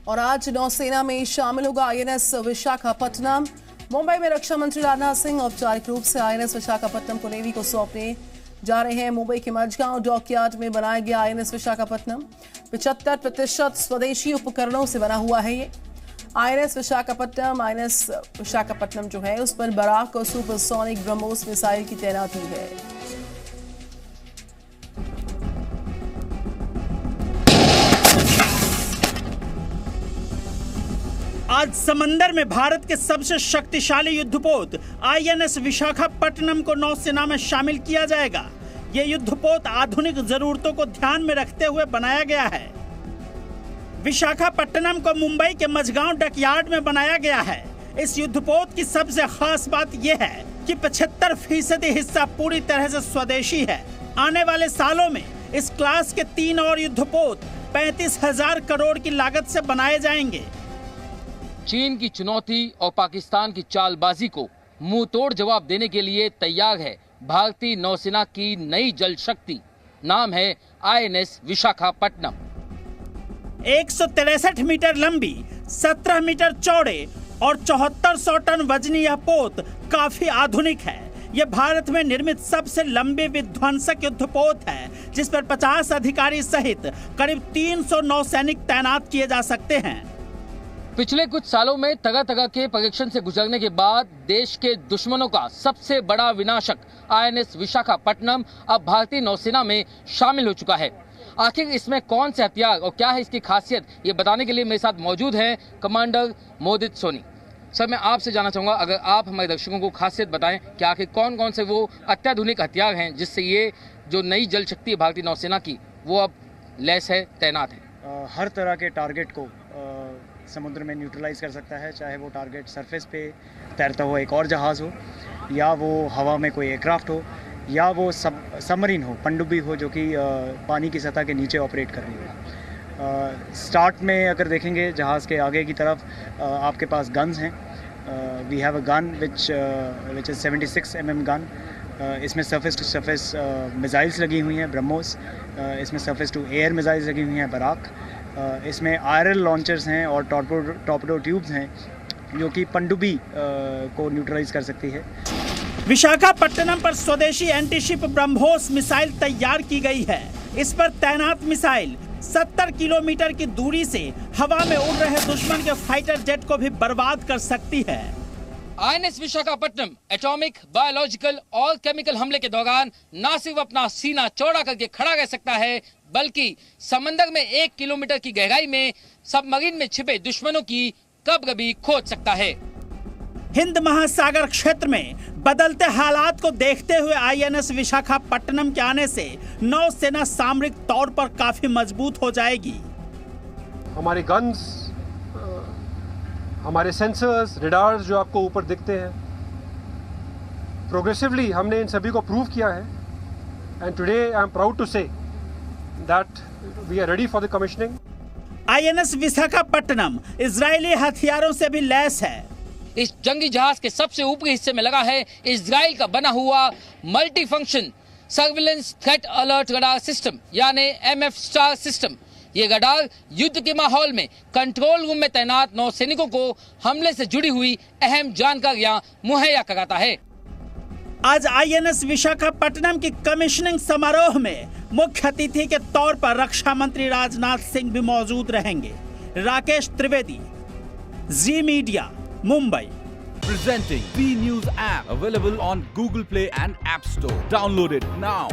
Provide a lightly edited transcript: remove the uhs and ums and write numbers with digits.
और आज नौसेना में शामिल होगा आईएनएस विशाखापट्टनम। मुंबई में रक्षा मंत्री राजनाथ सिंह औपचारिक रूप से आईएनएस विशाखापट्टनम को नेवी को सौंपने जा रहे हैं। मुंबई के मझगांव डॉकयार्ड में बनाया गया आईएनएस विशाखापट्टनम 75% स्वदेशी उपकरणों से बना हुआ है। ये आईएनएस विशाखापट्टनम जो है उस पर बराक और सुपरसोनिक ब्रह्मोस मिसाइल की तैनाती है। आज समंदर में भारत के सबसे शक्तिशाली युद्धपोत आईएनएस विशाखापट्टनम को नौसेना में शामिल किया जाएगा। ये युद्धपोत आधुनिक जरूरतों को ध्यान में रखते हुए बनाया गया है। विशाखापट्टनम को मुंबई के मझगांव डॉकयार्ड में बनाया गया है। इस युद्धपोत की सबसे खास बात यह है कि 75% हिस्सा पूरी तरह से स्वदेशी है। आने वाले सालों में इस क्लास के 3 और युद्धपोत 35,000 करोड़ की लागत से बनाए जाएंगे। चीन की चुनौती और पाकिस्तान की चालबाजी को मुंह तोड़ जवाब देने के लिए तैयार है भारतीय नौसेना की नई जल शक्ति। नाम है आईएनएस विशाखापट्टनम। 163 मीटर लंबी, 17 मीटर चौड़े और 7400 टन वजनी यह पोत काफी आधुनिक है। यह भारत में निर्मित सबसे लंबे विध्वंसक युद्धपोत है, जिस पर 50 अधिकारी सहित करीब 300 नौसैनिक तैनात किए जा सकते हैं। पिछले कुछ सालों में तरह तरह के परीक्षण से गुजरने के बाद देश के दुश्मनों का सबसे बड़ा विनाशक आईएनएस विशाखापट्टनम अब भारतीय नौसेना में शामिल हो चुका है। आखिर इसमें कौन से हथियार और क्या है इसकी खासियत, ये बताने के लिए मेरे साथ मौजूद हैं कमांडर मोदित सोनी। सर, मैं आपसे जानना चाहूँगा, अगर आप हमारे दर्शकों को खासियत बताएं कि आखिर कौन कौन से वो अत्याधुनिक हथियार हैं जिससे ये जो नई जल शक्ति है भारतीय नौसेना की वो अब लैस है, तैनात है। हर तरह के टारगेट को समुद्र में न्यूट्रलाइज कर सकता है, चाहे वो टारगेट सरफेस पे तैरता हुआ एक और जहाज़ हो, या वो हवा में कोई एयरक्राफ्ट हो, या वो सबमरीन हो, पनडुब्बी हो जो कि पानी की सतह के नीचे ऑपरेट कर रही हो। स्टार्ट में अगर देखेंगे जहाज़ के आगे की तरफ आपके पास गन्स हैं। We have a gun which is 76 mm gun. इसमें सरफेस टू सरफेस मिसाइल्स लगी हुई हैं, ब्रह्मोस। इसमें सरफेस टू एयर मिसाइल्स लगी हुई हैं, बराक। इसमें आयरन लॉन्चर्स हैं और टॉर्पेडो ट्यूब्स हैं जो कि पनडुब्बी को न्यूट्रलाइज कर सकती है। विशाखापट्टनम पर स्वदेशी एंटीशिप ब्रह्मोस मिसाइल तैयार की गई है। इस पर तैनात मिसाइल 70 किलोमीटर की दूरी से हवा में उड़ रहे दुश्मन के फाइटर जेट को भी बर्बाद कर सकती है। आईएनएस विशाखापट्टनम एटॉमिक, बायोलॉजिकल और केमिकल हमले के दौरान न सिर्फ अपना सीना चौड़ा करके खड़ा रह सकता है, बल्कि समंदर में 1 किलोमीटर की गहराई में सबमरीन में छिपे दुश्मनों की कब्र भी खोज सकता है। हिंद महासागर क्षेत्र में बदलते हालात को देखते हुए आईएनएस विशाखापट्टनम के आने से नौसेना सामरिक तौर पर काफी मजबूत हो जाएगी। हमारे गन्स, हमारे सेंसर्स, रेडार्स जो आपको ऊपर दिखते हैं, प्रोग्रेसिवली हमने इन सभी को प्रूव किया है। And today I am proud to say that we are ready for the commissioning. INS Visakhapatnam Israeli हथियारों से भी लैस है। इस जंगी जहाज के सबसे ऊपरी हिस्से में लगा है इजराइल का बना हुआ multi function surveillance threat alert radar system यानी MF स्टार सिस्टम। ये रडार युद्ध के माहौल में कंट्रोल रूम में तैनात नौसैनिकों को हमले से जुड़ी हुई अहम जानकारियां मुहैया कराता है। आज आईएनएस विशाखापट्टनम की कमीशनिंग समारोह में मुख्य अतिथि के तौर पर रक्षा मंत्री राजनाथ सिंह भी मौजूद रहेंगे। राकेश त्रिवेदी, जी media, Mumbai. Presenting B News app available on Google Play and App Store. Download it now.